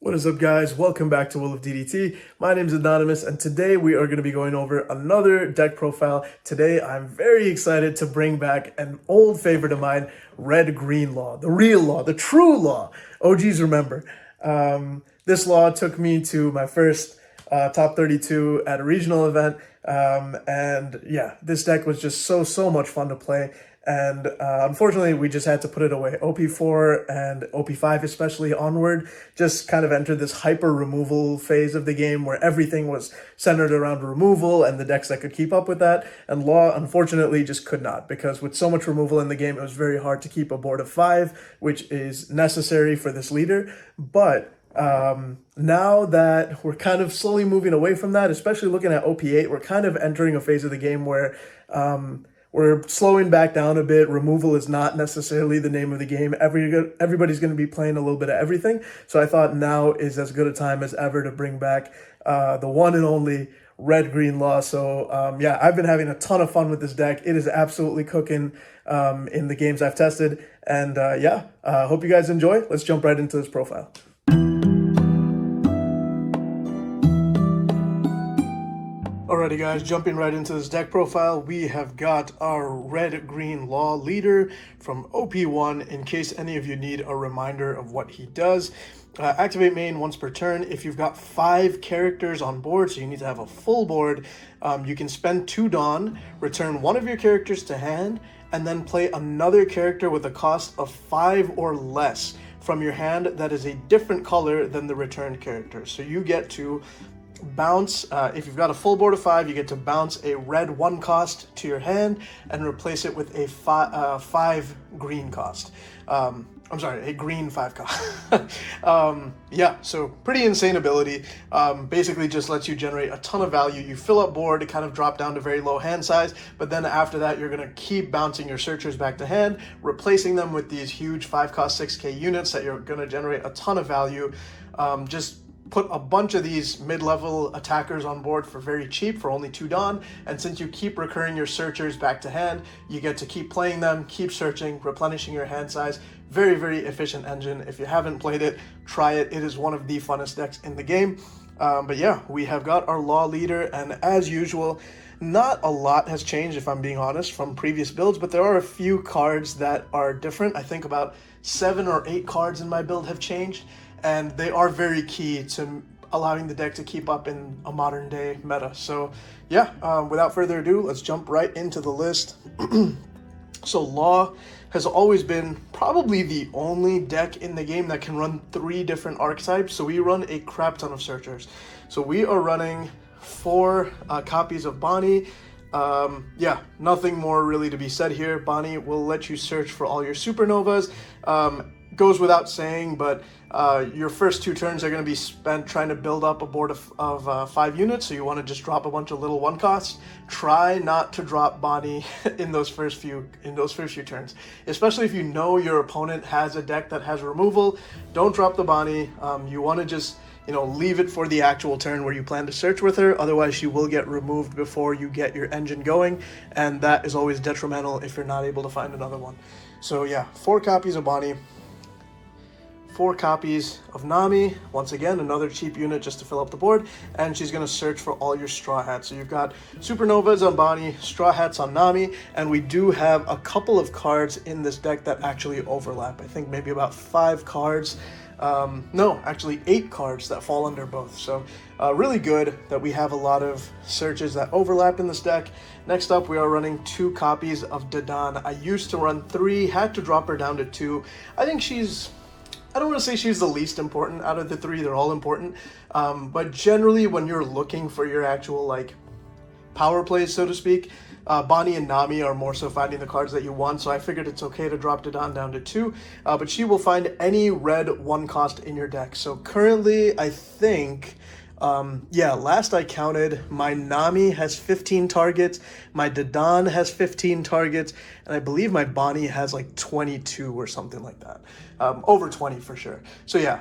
What is up, guys? Welcome back to Will of DDT. My name is Anonymous, and today we are going to be going over another deck profile. Today, I'm very excited to bring back an old favorite of mine, Red-Green Law, the real law, the true law. OGs remember. This law took me to my first top 32 at a regional event, and yeah, this deck was just so much fun to play. And unfortunately, we just had to put it away. OP4 and OP5 especially onward just kind of entered this hyper removal phase of the game where everything was centered around removal and the decks that could keep up with that. And Law, unfortunately, just could not, because with so much removal in the game, it was very hard to keep a board of 5, which is necessary for this leader. But now that we're kind of slowly moving away from that, especially looking at OP8, we're kind of entering a phase of the game where we're slowing back down a bit. Removal is not necessarily the name of the game. Everybody's going to be playing a little bit of everything. So I thought now is as good a time as ever to bring back the one and only Red-Green Law. So yeah, I've been having a ton of fun with this deck. It is absolutely cooking in the games I've tested. And yeah, hope you guys enjoy. Let's jump right into this profile. Alrighty, guys, jumping right into this deck profile, we have got our Red-Green Law leader from OP1. In case any of you need a reminder of what he does, activate main once per turn. If you've got 5 characters on board, so you need to have a full board, you can spend 2 Dawn, return one of your characters to hand, and then play another character with a cost of 5 or less from your hand that is a different color than the returned character. So you get to bounce, if you've got a full board of 5, you get to bounce a red 1 cost to your hand and replace it with a 5 green cost. I'm sorry, a green 5 cost. Yeah, so pretty insane ability. Basically just lets you generate a ton of value. You fill up board to kind of drop down to very low hand size, but then after that, you're going to keep bouncing your searchers back to hand, replacing them with these huge 5 cost 6k units that you're going to generate a ton of value. Just put a bunch of these mid-level attackers on board for very cheap, for only 2 Dawn, and since you keep recurring your searchers back to hand, you get to keep playing them, keep searching, replenishing your hand size. Very efficient engine. If you haven't played it, try it. It is one of the funnest decks in the game. But yeah, we have got our Law leader, and as usual, not a lot has changed, if I'm being honest, from previous builds, but there are a few cards that are different. I think about 7 or 8 cards in my build have changed, and they are very key to allowing the deck to keep up in a modern day meta. So yeah, without further ado, let's jump right into the list. So Law has always been probably the only deck in the game that can run 3 different archetypes. So we run a crap ton of searchers. So we are running 4 copies of Bonnie. Yeah, nothing more really to be said here. Bonnie will let you search for all your supernovas. Goes without saying, but your first 2 turns are going to be spent trying to build up a board of 5 units, so you want to just drop a bunch of little 1 costs. Try not to drop Bonnie in those first few turns, especially if you know your opponent has a deck that has removal. Don't drop the Bonnie. You want to just leave it for the actual turn where you plan to search with her. Otherwise, she will get removed before you get your engine going, and that is always detrimental if you're not able to find another one. So yeah, 4 copies of Bonnie. 4 copies of Nami, once again, another cheap unit just to fill up the board, and she's going to search for all your Straw Hats. So you've got Supernovas on Bonnie, Straw Hats on Nami, and we do have a couple of cards in this deck that actually overlap. I think maybe about 5 cards. No, actually 8 cards that fall under both. So really good that we have a lot of searches that overlap in this deck. Next up, we are running 2 copies of Dadan. I used to run 3, had to drop her down to 2. I think I don't want to say she's the least important out of the 3, they're all important, but generally when you're looking for your actual power plays, so to speak, Bonnie and Nami are more so finding the cards that you want, so I figured it's okay to drop Dadan down to 2, but she will find any red 1 cost in your deck. So currently, I think Yeah, last I counted, my Nami has 15 targets, my Dadan has 15 targets, and I believe my Bonnie has like 22 or something like that. Over 20 for sure. So yeah,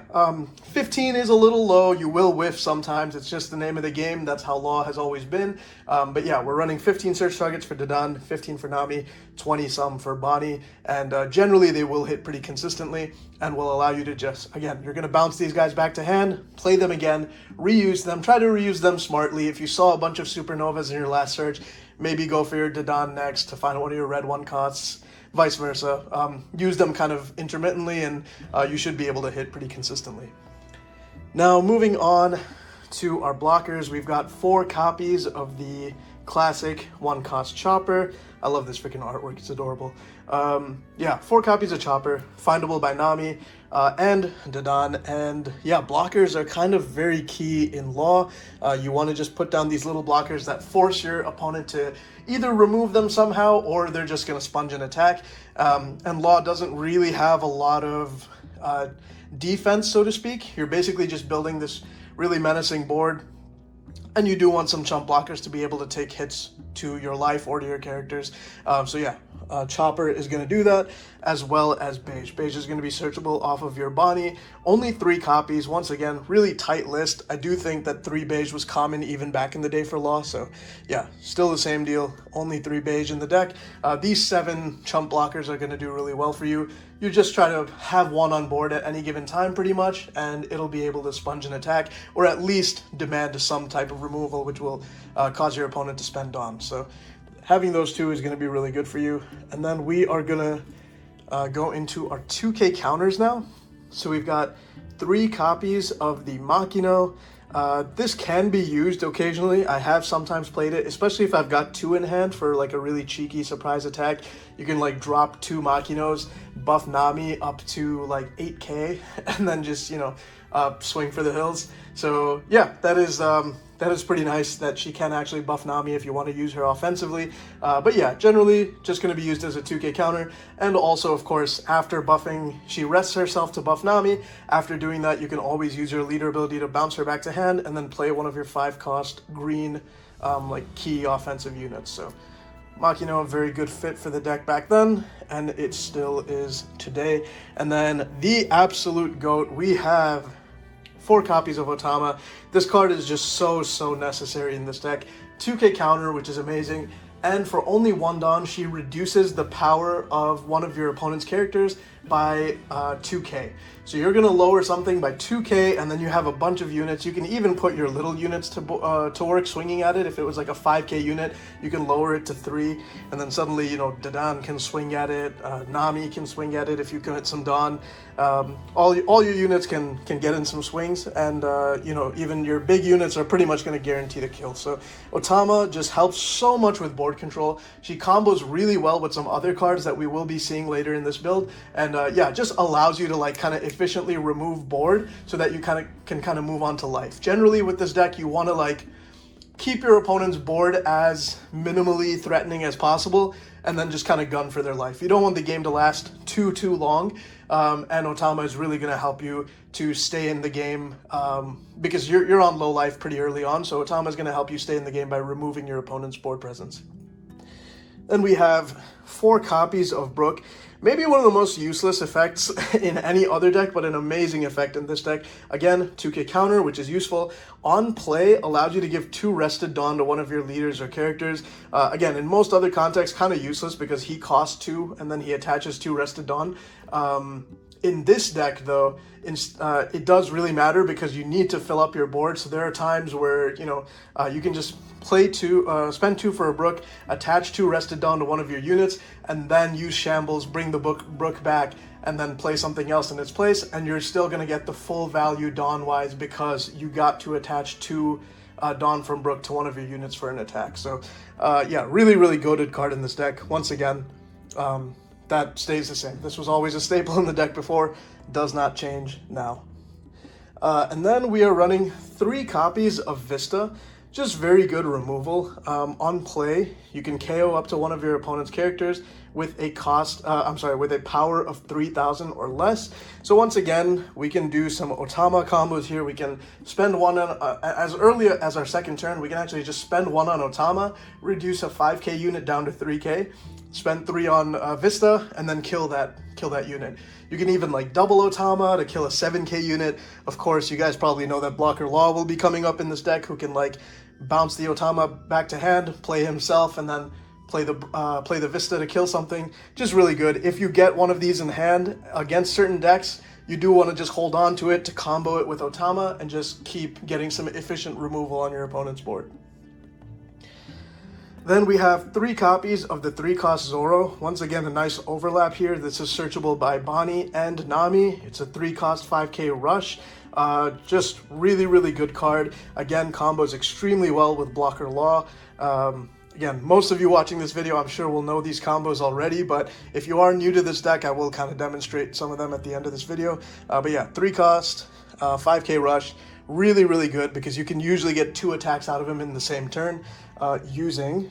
15 is a little low. You will whiff sometimes. It's just the name of the game. That's how Law has always been. But yeah, we're running 15 search targets for Dadan, 15 for Nami, 20 some for Bonnie, and generally they will hit pretty consistently and will allow you to just, again, you're going to bounce these guys back to hand, play them again, reuse them, try to reuse them smartly. If you saw a bunch of supernovas in your last search, maybe go for your Dadan next to find one of your red one costs, vice versa. Use them kind of intermittently, and you should be able to hit pretty consistently. Now, moving on to our blockers, we've got 4 copies of the classic one cost Chopper. I love this freaking artwork, it's adorable. Yeah, 4 copies of Chopper, findable by Nami and Dadan, and yeah, blockers are kind of very key in Law. You want to just put down these little blockers that force your opponent to either remove them somehow, or they're just going to sponge an attack. And Law doesn't really have a lot of defense, so to speak. You're basically just building this really menacing board, and you do want some chump blockers to be able to take hits to your life or to your characters. So yeah, Chopper is going to do that, as well as Beige. Beige is going to be searchable off of your Bonnie. Only 3 copies. Once again, really tight list. I do think that 3 Beige was common even back in the day for Law. So yeah, still the same deal. Only 3 Beige in the deck. These 7 chump blockers are going to do really well for you. You just try to have one on board at any given time pretty much, and it'll be able to sponge an attack, or at least demand some type of removal, which will cause your opponent to spend Dawn. So having those 2 is going to be really good for you. And then we are going to go into our 2K counters now. So we've got 3 copies of the Makino. This can be used occasionally. I have sometimes played it, especially if I've got 2 in hand for like a really cheeky surprise attack. You can like drop 2 Makinos, buff Nami up to like 8k, and then just, you know, swing for the hills. So yeah, that is pretty nice that she can actually buff Nami if you want to use her offensively. But yeah, generally just going to be used as a 2k counter. And also, of course, after buffing, she rests herself to buff Nami. After doing that, you can always use your leader ability to bounce her back to hand and then play one of your 5-cost green like key offensive units. So Makino, a very good fit for the deck back then, and it still is today. And then the absolute GOAT, we have 4 copies of Otama. This card is just so necessary in this deck. 2k counter, which is amazing, and for only 1 Dawn, she reduces the power of one of your opponent's characters by 2k. So you're going to lower something by 2k, and then you have a bunch of units. You can even put your little units to work swinging at it. If it was like a 5k unit, you can lower it to 3, and then suddenly, you know, Dadan can swing at it, Nami can swing at it if you commit some Dawn. All your units can get in some swings, and you know, even your big units are pretty much going to guarantee the kill. So Otama just helps so much with board control. She combos really well with some other cards that we will be seeing later in this build, and yeah, just allows you to like kind of efficiently remove board so that you can move on to life. Generally with this deck, you want to like keep your opponent's board as minimally threatening as possible, and then just kind of gun for their life. You don't want the game to last too long, and Otama is really going to help you to stay in the game, because you're on low life pretty early on, so Otama is going to help you stay in the game by removing your opponent's board presence. Then we have 4 copies of Brook. Maybe one of the most useless effects in any other deck, but an amazing effect in this deck. Again, 2k counter, which is useful. On play, allows you to give 2 Rested Dawn to one of your leaders or characters. Again, in most other contexts, kind of useless because he costs 2 and then he attaches 2 Rested Dawn. In this deck, though, it does really matter because you need to fill up your board. So there are times where, you know, you can just play 2, spend 2 for a Brook, attach 2 Rested Dawn to one of your units, and then use Shambles, bring the Brook back, and then play something else in its place, and you're still going to get the full value Dawn-wise because you got to attach 2 Dawn from Brook to one of your units for an attack. So yeah, really goated card in this deck. Once again, that stays the same. This was always a staple in the deck before, does not change now. And then we are running 3 copies of Vista. Just very good removal. On play, you can KO up to one of your opponent's characters with a with a power of 3,000 or less. So once again, we can do some Otama combos here. We can spend one on, as early as our second turn, we can actually just spend one on Otama, reduce a 5k unit down to 3k, spend 3 on Vista, and then kill that unit. You can even like double Otama to kill a 7k unit. Of course, you guys probably know that Blocker Law will be coming up in this deck, who can like bounce the Otama back to hand, play himself, and then play the Vista to kill something. Just really good. If you get one of these in hand against certain decks, you do want to just hold on to it to combo it with Otama and just keep getting some efficient removal on your opponent's board. Then we have 3 copies of the 3-cost Zoro. Once again, a nice overlap here. This is searchable by Bonnie and Nami. It's a 3-cost 5k rush. Just really, really good card. Again, combos extremely well with Blocker Law. Again, most of you watching this video, I'm sure will know these combos already, but if you are new to this deck, I will kind of demonstrate some of them at the end of this video. But yeah, 3-cost, 5k rush, really, really good because you can usually get 2 attacks out of him in the same turn using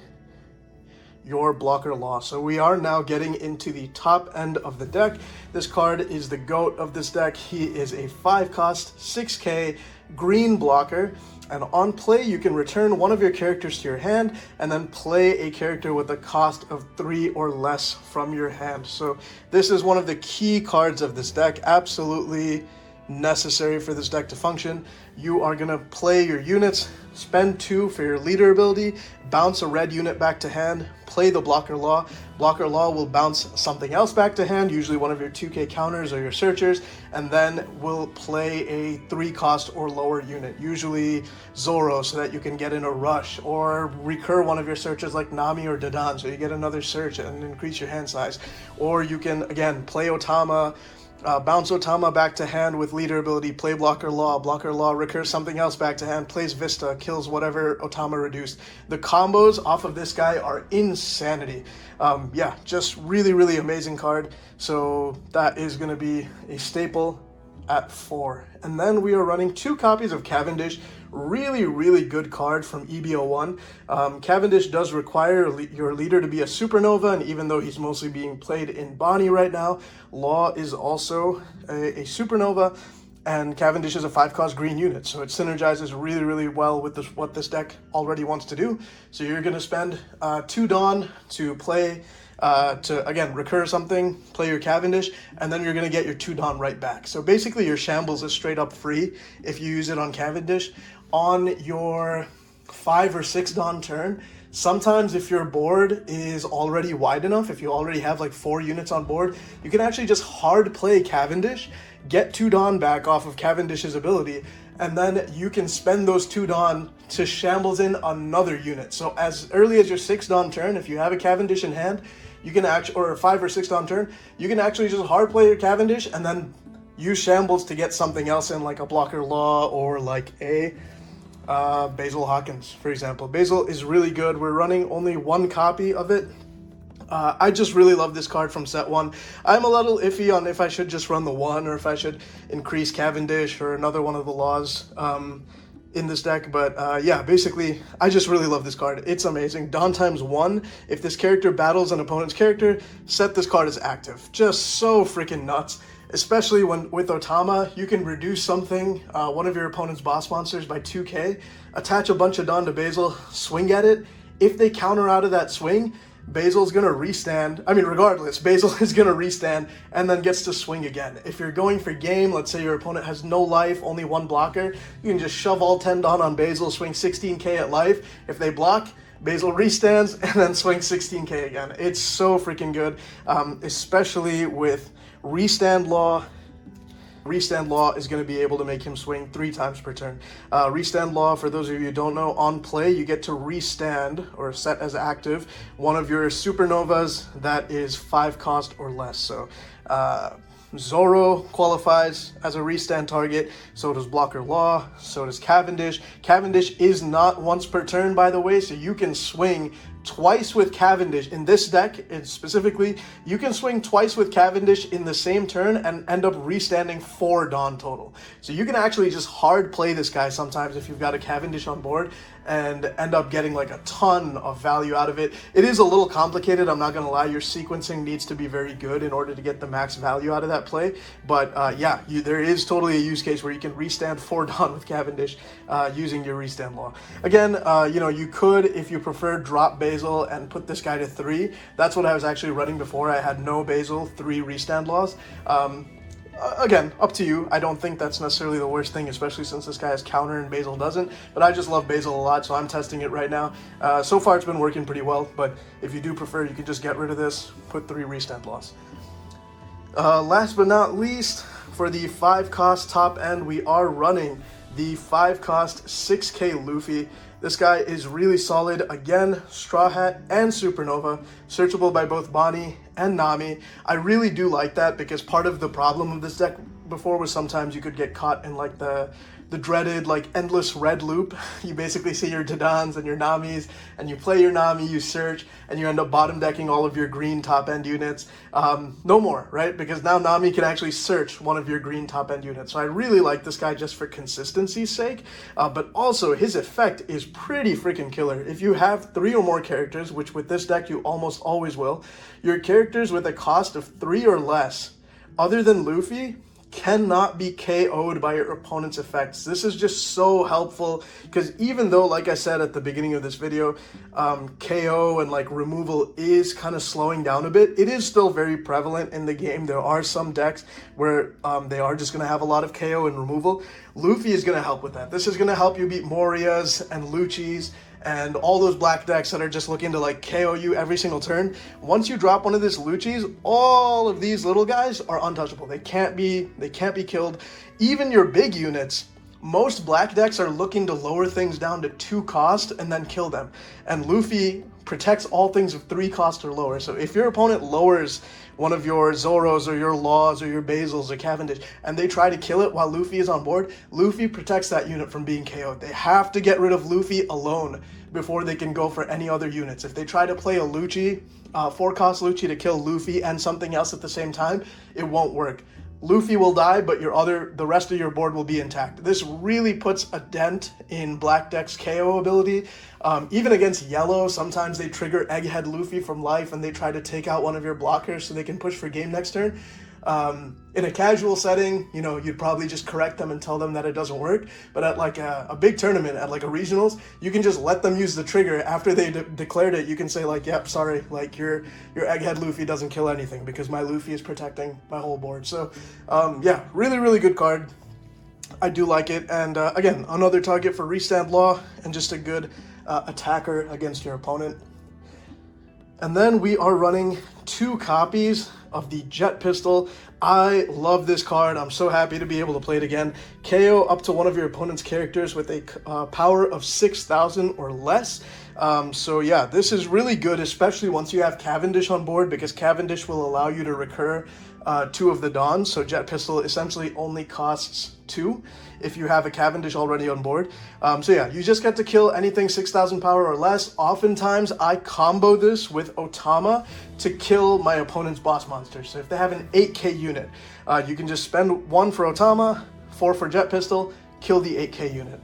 your Blocker Law. So we are now getting into the top end of the deck. This card is the GOAT of this deck. He is a 5-cost, 6k green blocker. And on play, you can return one of your characters to your hand and then play a character with a cost of 3 or less from your hand. So this is one of the key cards of this deck, absolutely necessary for this deck to function. You are going to play your units, spend 2 for your leader ability, bounce a red unit back to hand, play the Blocker Law. Blocker Law will bounce something else back to hand, usually one of your 2k counters or your searchers, and then will play a 3-cost or lower unit, usually Zoro, so that you can get in a rush, or recur one of your searchers like Nami or Dadan, so you get another search and increase your hand size. Or you can, again, play Otama, bounce Otama back to hand with leader ability, play Blocker Law, recurs something else back to hand, plays Vista, kills whatever Otama reduced. The combos off of this guy are insanity. Yeah, just really, really amazing card. So that is going to be a staple at 4. And then we are running 2 copies of Cavendish. Really, really good card from EBO1. Cavendish does require your leader to be a supernova, and even though he's mostly being played in Bonnie right now, Law is also a supernova, and Cavendish is a 5-cost green unit, so it synergizes really, really well with what this deck already wants to do. So you're going to spend 2 Dawn to play, to, again, recur something, play your Cavendish, and then you're going to get your 2 Dawn right back. So basically your Shambles is straight up free if you use it on Cavendish. On your 5 or 6 Dawn turn, sometimes if your board is already wide enough, if you already have like 4 units on board, you can actually just hard play Cavendish, get 2 Dawn back off of Cavendish's ability, and then you can spend those 2 Dawn to Shambles in another unit. So as early as your 6 Dawn turn, if you have a Cavendish in hand, you can actually, or 5 or 6 Dawn turn, you can actually just hard play your Cavendish and then use Shambles to get something else in, like a Blocker Law or like a Basil Hawkins, for example. Basil is really good. We're running only 1 copy of it. I just really love this card from set 1. I'm a little iffy on if I should just run the 1 or if I should increase Cavendish or another one of the laws in this deck, but yeah, basically, I just really love this card. It's amazing. Dawn times 1, if this character battles an opponent's character, set this card as active. Just so freaking nuts. Especially when with Otama, you can reduce something, one of your opponent's boss monsters by 2k, attach a bunch of Dawn to Basil, swing at it. If they counter out of that swing, Basil's going to restand. I mean, regardless, Basil is going to restand and then gets to swing again. If you're going for game, let's say your opponent has no life, only 1 blocker, you can just shove all 10 Dawn on Basil, swing 16k at life. If they block, Basil restands and then swings 16k again. It's so freaking good, especially with Restand Law. Restand Law is going to be able to make him swing 3 times per turn. Restand Law, for those of you who don't know, on play, you get to restand, or set as active, one of your supernovas that is 5-cost or less. So Zoro qualifies as a restand target, so does Blocker Law, so does Cavendish. Cavendish is not once per turn, by the way, so you can swing twice with Cavendish. In this deck, specifically, you can swing twice with Cavendish in the same turn and end up restanding 4 Dawn total. So you can actually just hard play this guy sometimes if you've got a Cavendish on board and end up getting like a ton of value out of it. It is a little complicated, I'm not going to lie. Your sequencing needs to be very good in order to get the max value out of that play. But yeah, there is totally a use case where you can restand 4 Dawn with Cavendish using your restand law. Again, you know, you could, if you prefer, drop Basil and put this guy to 3. That's what I was actually running before. I had no Basil, 3 restand laws. Again, up to you. I don't think that's necessarily the worst thing, especially since this guy has counter and Basil doesn't. But I just love Basil a lot, so I'm testing it right now. So far, it's been working pretty well. But if you do prefer, you can just get rid of this, put 3 restand laws. Last but not least, for the 5-cost top end, we are running the 5-cost 6k Luffy. This guy is really solid. Again, Straw Hat and Supernova, searchable by both Bonnie and Nami. I really do like that because part of the problem of this deck before was sometimes you could get caught in like the dreaded like endless red loop. You basically see your Dodons and your Namis, and you play your Nami, you search, and you end up bottom decking all of your green top end units. No more, right? Because now Nami can actually search one of your green top end units. So I really like this guy just for consistency's sake, but also his effect is pretty freaking killer. If you have 3 or more characters, which with this deck you almost always will, your characters with a cost of 3 or less, other than Luffy, cannot be KO'd by your opponent's effects. This is just so helpful because even though, like I said at the beginning of this video, KO and like removal is kind of slowing down a bit, it is still very prevalent in the game. There are some decks where they are just going to have a lot of KO and removal. Luffy is going to help with that. This is going to help you beat Morias and Lucci's and all those black decks that are just looking to like KO you every single turn. Once you drop one of these Lucci's, all of these little guys are untouchable. They can't be killed. Even your big units, most black decks are looking to lower things down to 2 cost and then kill them. And Luffy protects all things of 3 cost or lower. So if your opponent lowers one of your Zoros or your Laws or your Basils or Cavendish and they try to kill it while Luffy is on board, Luffy protects that unit from being KO'd. They have to get rid of Luffy alone before they can go for any other units. If they try to play a Lucci, 4-cost Lucci to kill Luffy and something else at the same time, it won't work. Luffy will die, but the rest of your board will be intact. This really puts a dent in Black Deck's KO ability. Even against yellow, sometimes they trigger Egghead Luffy from life and they try to take out one of your blockers so they can push for game next turn. In a casual setting, you know, you'd probably just correct them and tell them that it doesn't work. But at like a big tournament, at like a regionals, you can just let them use the trigger after they declared it. You can say like, yep, sorry, like your Egghead Luffy doesn't kill anything because my Luffy is protecting my whole board. So yeah, really, really good card. I do like it. And again, another target for restand law and just a good attacker against your opponent. And then we are running 2 copies of the Jet Pistol. I love this card. I'm so happy to be able to play it again. KO up to one of your opponent's characters with a power of 6,000 or less. So yeah, this is really good, especially once you have Cavendish on board, because Cavendish will allow you to recur 2 of the Dons. So Jet Pistol essentially only costs 2 if you have a Cavendish already on board. So yeah, you just get to kill anything 6,000 power or less. Oftentimes I combo this with Otama to kill my opponent's boss monsters. So if they have an 8k unit, you can just spend 1 for Otama, 4 for Jet Pistol, kill the 8k unit.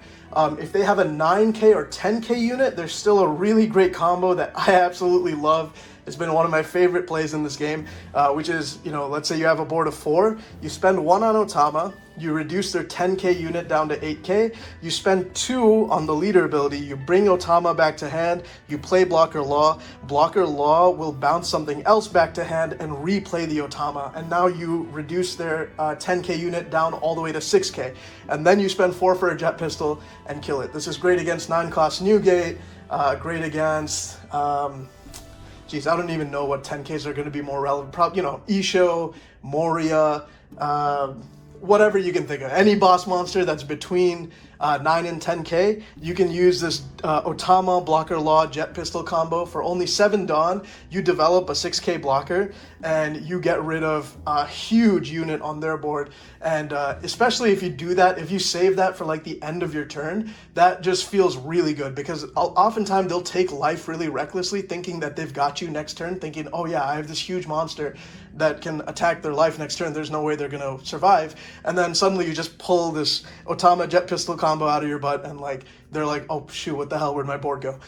If they have a 9k or 10k unit, there's still a really great combo that I absolutely love. It's been one of my favorite plays in this game, which is, you know, let's say you have a board of 4, you spend 1 on Otama, you reduce their 10k unit down to 8k, you spend 2 on the leader ability, you bring Otama back to hand, you play Blocker Law will bounce something else back to hand and replay the Otama, and now you reduce their 10k unit down all the way to 6k, and then you spend 4 for a Jet Pistol and kill it. This is great against 9-cost Newgate, great against... Geez, I don't even know what 10Ks are going to be more relevant. Probably, you know, Isho, Moria, whatever you can think of. Any boss monster that's between 9 and 10k, you can use this Otama Blocker Law Jet Pistol combo. For only 7 Dawn, you develop a 6k blocker, and you get rid of a huge unit on their board. And especially if you do that, if you save that for like the end of your turn, that just feels really good, because oftentimes they'll take life really recklessly, thinking that they've got you next turn, thinking, oh yeah, I have this huge monster that can attack their life next turn, there's no way they're gonna survive. And then suddenly you just pull this Otama Jet Pistol combo out of your butt, and like they're like, oh shoot, what the hell, where'd my board go?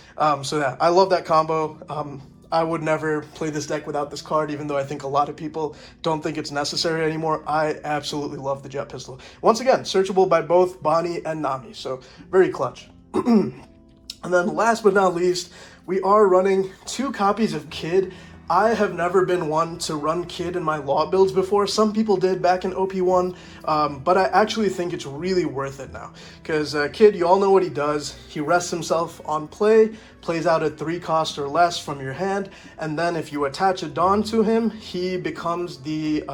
So yeah, I love that combo. I would never play this deck without this card, even though I think a lot of people don't think it's necessary anymore. I absolutely love the Jet Pistol. Once again, searchable by both Bonnie and Nami, so very clutch. And then last but not least, we are running 2 copies of Kid. I have never been one to run Kid in my Law builds before. Some people did back in OP1, but I actually think it's really worth it now. Because Kid, you all know what he does. He rests himself on play, plays out at 3 cost or less from your hand, and then if you attach a Dawn to him, he becomes the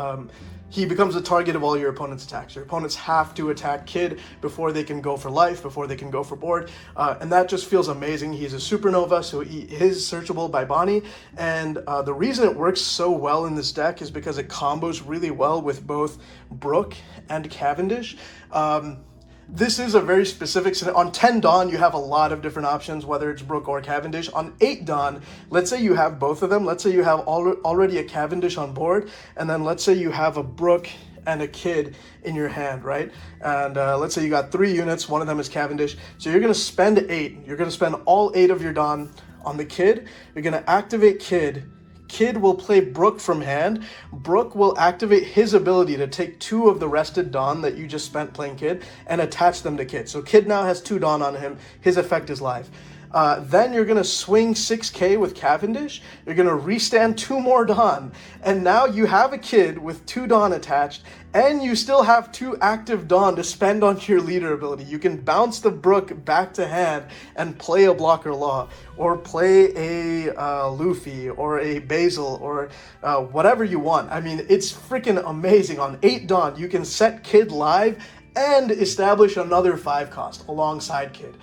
target of all your opponent's attacks. Your opponents have to attack Kid before they can go for life, before they can go for board, and that just feels amazing. He's a supernova, so he is searchable by Bonnie, and the reason it works so well in this deck is because it combos really well with both Brook and Cavendish. This is a very specific scenario. On 10 Dawn, you have a lot of different options, whether it's Brook or Cavendish. On 8 Dawn, let's say you have both of them. Let's say you have already a Cavendish on board, and then let's say you have a Brook and a Kid in your hand, right? And let's say you got 3 units, one of them is Cavendish. So you're gonna spend 8. You're gonna spend all 8 of your Dawn on the Kid. You're gonna activate Kid. Kid will play Brook from hand. Brook will activate his ability to take 2 of the rested Dawn that you just spent playing Kid and attach them to Kid. So Kid now has 2 Dawn on him. His effect is live. Then you're going to swing 6k with Cavendish. You're going to restand 2 more Dawn. And now you have a Kid with 2 Dawn attached, and you still have 2 active Dawn to spend on your leader ability. You can bounce the Brook back to hand and play a Blocker Law, or play a Luffy, or a Basil, or whatever you want. I mean, it's freaking amazing. On 8 Dawn, you can set Kid live and establish another 5 cost alongside Kid.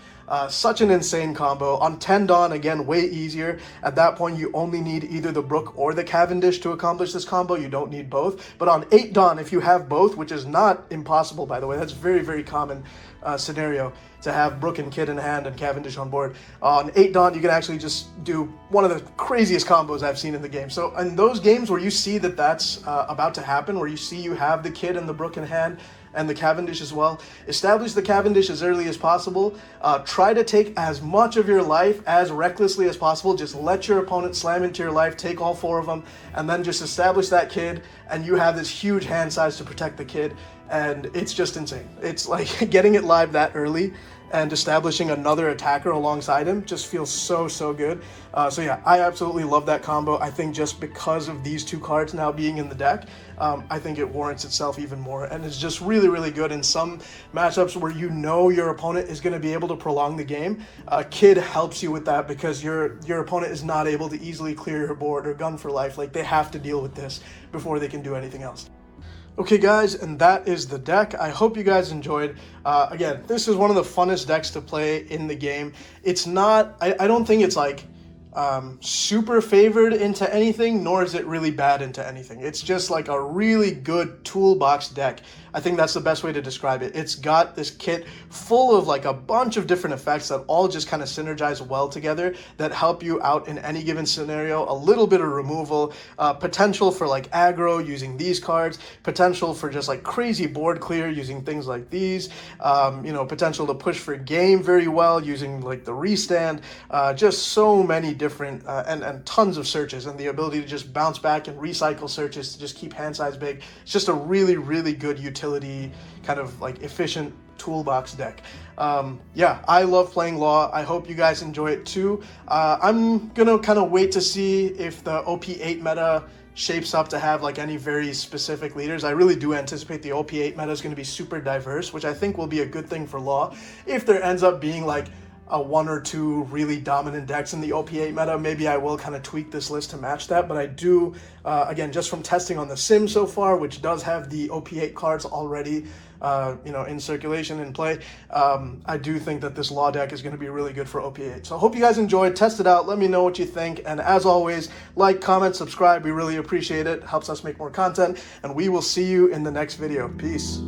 Such an insane combo. On 10 Dawn, again, way easier. At that point, you only need either the Brook or the Cavendish to accomplish this combo. You don't need both. But on 8 Dawn, if you have both, which is not impossible, by the way, that's very, very common scenario to have Brook and Kid in hand and Cavendish on board. On 8 Dawn, you can actually just do one of the craziest combos I've seen in the game. So in those games where you see that that's about to happen, where you see you have the Kid and the Brook in hand, and the Cavendish as well, establish the Cavendish as early as possible. Try to take as much of your life as recklessly as possible. Just let your opponent slam into your life, take all 4 of them, and then just establish that Kid, and you have this huge hand size to protect the Kid, and it's just insane. It's like getting it live that early and establishing another attacker alongside him just feels so, so good. So yeah, I absolutely love that combo. I think just because of these 2 cards now being in the deck, I think it warrants itself even more, and it's just really, really good in some matchups where you know your opponent is going to be able to prolong the game. Kid helps you with that, because your opponent is not able to easily clear your board or gun for life. Like, they have to deal with this before they can do anything else. Okay guys, and that is the deck. I hope you guys enjoyed. Again, this is one of the funnest decks to play in the game. It's not, I don't think it's like super favored into anything, nor is it really bad into anything. It's just like a really good toolbox deck. I think that's the best way to describe it. It's got this kit full of like a bunch of different effects that all just kind of synergize well together, that help you out in any given scenario. A little bit of removal, potential for like aggro using these cards, potential for just like crazy board clear using things like these, you know, potential to push for game very well using like the restand, just so many different and tons of searches, and the ability to just bounce back and recycle searches to just keep hand size big. It's just a really, really good utility, kind of like efficient toolbox deck. Yeah, I love playing Law. I hope you guys enjoy it too. I'm gonna kind of wait to see if the OP8 meta shapes up to have like any very specific leaders. I really do anticipate the OP8 meta is going to be super diverse, which I think will be a good thing for Law. If there ends up being like one or two really dominant decks in the OP8 meta, maybe I will kind of tweak this list to match that. But I do, again, just from testing on the sim so far, which does have the OP8 cards already, in circulation and play, I do think that this Law deck is going to be really good for OP8. So I hope you guys enjoyed. Test it out. Let me know what you think. And as always, like, comment, subscribe. We really appreciate it. Helps us make more content. And we will see you in the next video. Peace.